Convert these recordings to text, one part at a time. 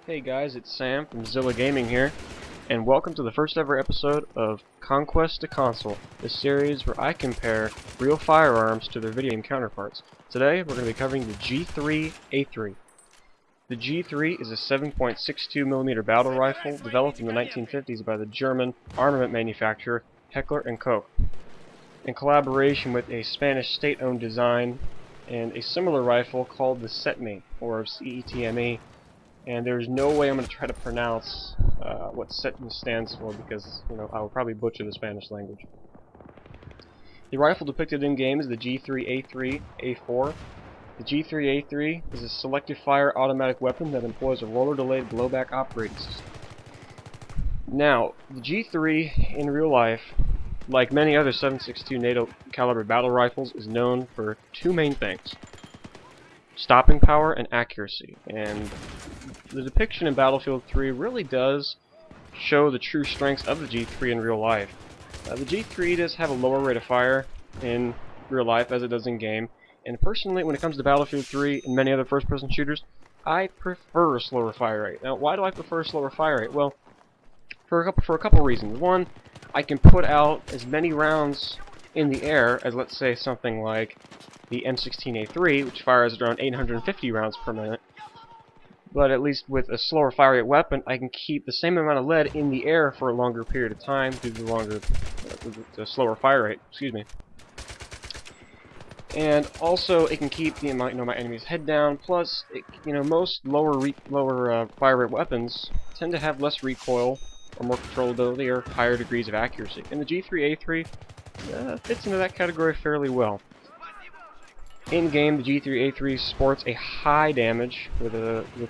Hey guys, it's Sam from Zilla Gaming here, and welcome to the first ever episode of Conquest to Console, a series where I compare real firearms to their video game counterparts. Today, we're going to be covering the G3A3. The G3 is a 7.62mm battle rifle developed in the 1950s by the German armament manufacturer Heckler & Koch, in collaboration with a Spanish state-owned design and a similar rifle called the CETME, or CETME. And there's no way I'm going to try to pronounce what CETME stands for because, I will probably butcher the Spanish language. The rifle depicted in-game is the G3A3A4. The G3A3 is a selective fire automatic weapon that employs a roller-delayed blowback operating system. Now, the G3 in real life, like many other 7.62 NATO caliber battle rifles, is known for two main things: stopping power and accuracy. And the depiction in Battlefield 3 really does show the true strengths of the G3 in real life. The G3 does have a lower rate of fire in real life as it does in game, and personally, when it comes to Battlefield 3 and many other first-person shooters, I prefer a slower fire rate. Now, why do I prefer a slower fire rate? Well, for a couple reasons. One, I can put out as many rounds in the air as, let's say, something like the M16A3, which fires around 850 rounds per minute. But at least with a slower fire rate weapon, I can keep the same amount of lead in the air for a longer period of time due to the slower fire rate. Excuse me. And also, it can keep my enemy's head down. Plus, most lower fire rate weapons tend to have less recoil or more controllability or higher degrees of accuracy. And the G3A3 fits into that category fairly well. In-game, the G3A3 sports a high damage with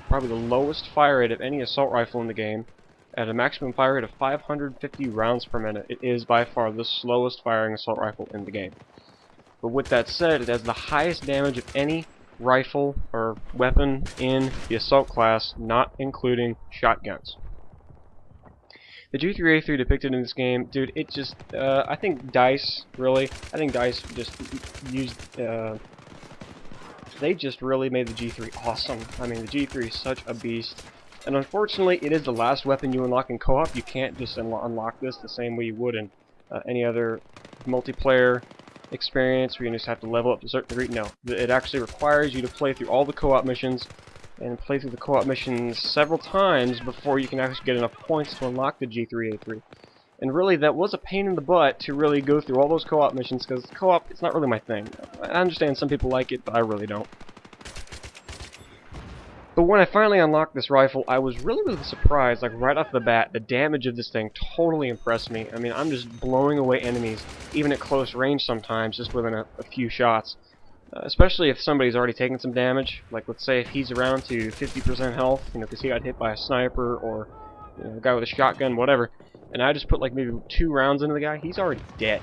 probably the lowest fire rate of any assault rifle in the game, at a maximum fire rate of 550 rounds per minute. It is by far the slowest firing assault rifle in the game. But with that said, it has the highest damage of any rifle or weapon in the assault class, not including shotguns. The G3A3 depicted in this game, dude, it just, I think DICE just used, they just really made the G3 awesome. I mean, the G3 is such a beast. And unfortunately, it is the last weapon you unlock in co-op. You can't just unlock this the same way you would in any other multiplayer experience where you just have to level up to a certain degree. No, it actually requires you to play through all the co-op missions and play through the co-op missions several times before you can actually get enough points to unlock the G3A3. And really, that was a pain in the butt to really go through all those co-op missions, because co-op, it's not really my thing. I understand some people like it, but I really don't. But when I finally unlocked this rifle, I was really surprised, like right off the bat. The damage of this thing totally impressed me. I mean, I'm just blowing away enemies, even at close range sometimes, just within a few shots. Especially if somebody's already taken some damage. Like, let's say if he's around to 50% health, because he got hit by a sniper or a guy with a shotgun, whatever. And I just put like maybe 2 rounds into the guy, he's already dead.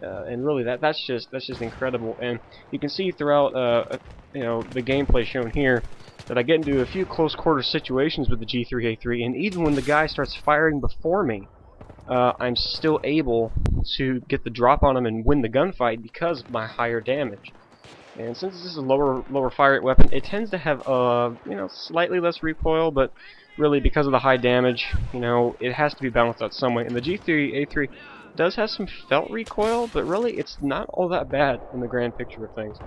And really, that's just incredible. And you can see throughout, the gameplay shown here, that I get into a few close quarter situations with the G3A3, and even when the guy starts firing before me, I'm still able to get the drop on him and win the gunfight because of my higher damage. And since this is a lower fire rate weapon, it tends to have slightly less recoil, but really because of the high damage, it has to be balanced out some way. And the G3A3 does have some felt recoil, but really it's not all that bad in the grand picture of things.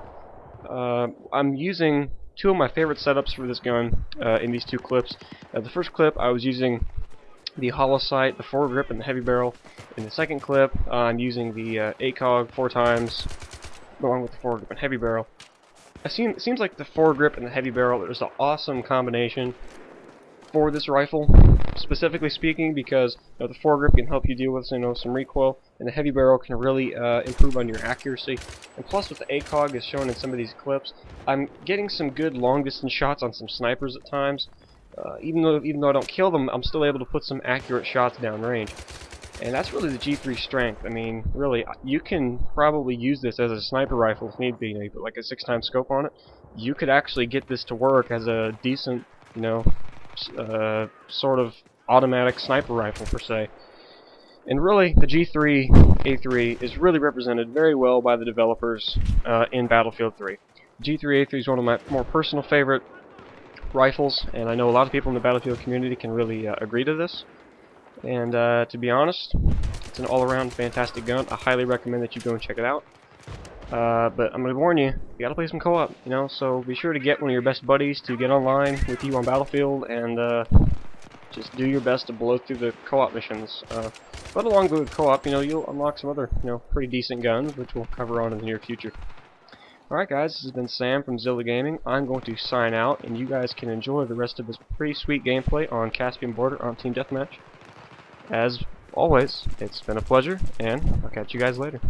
I'm using two of my favorite setups for this gun in these two clips. The first clip, I was using the hollow sight, the foregrip, and the heavy barrel. In the second clip, I'm using the ACOG 4x, along with the foregrip and heavy barrel. It seems like the foregrip and the heavy barrel is an awesome combination for this rifle, specifically speaking, because the foregrip can help you deal with some recoil, and the heavy barrel can really improve on your accuracy. And plus, with the ACOG, as shown in some of these clips, I'm getting some good long-distance shots on some snipers at times. Even though I don't kill them, I'm still able to put some accurate shots downrange. And that's really the G3 strength. I mean, really, you can probably use this as a sniper rifle if need be. You put like a 6x scope on it. You could actually get this to work as a decent, sort of automatic sniper rifle per se. And really, the G3A3 is really represented very well by the developers in Battlefield 3. G3A3 is one of my more personal favorite rifles, and I know a lot of people in the Battlefield community can really agree to this. And to be honest, it's an all-around fantastic gun. I highly recommend that you go and check it out. But I'm going to warn you, you gotta play some co-op, you know, so be sure to get one of your best buddies to get online with you on Battlefield, and just do your best to blow through the co-op missions. But along with co-op, you know, you'll unlock some other, you know, pretty decent guns, which we'll cover on in the near future. Alright guys, this has been Sam from Zilla Gaming. I'm going to sign out, and you guys can enjoy the rest of this pretty sweet gameplay on Caspian Border on Team Deathmatch. As always, it's been a pleasure, and I'll catch you guys later.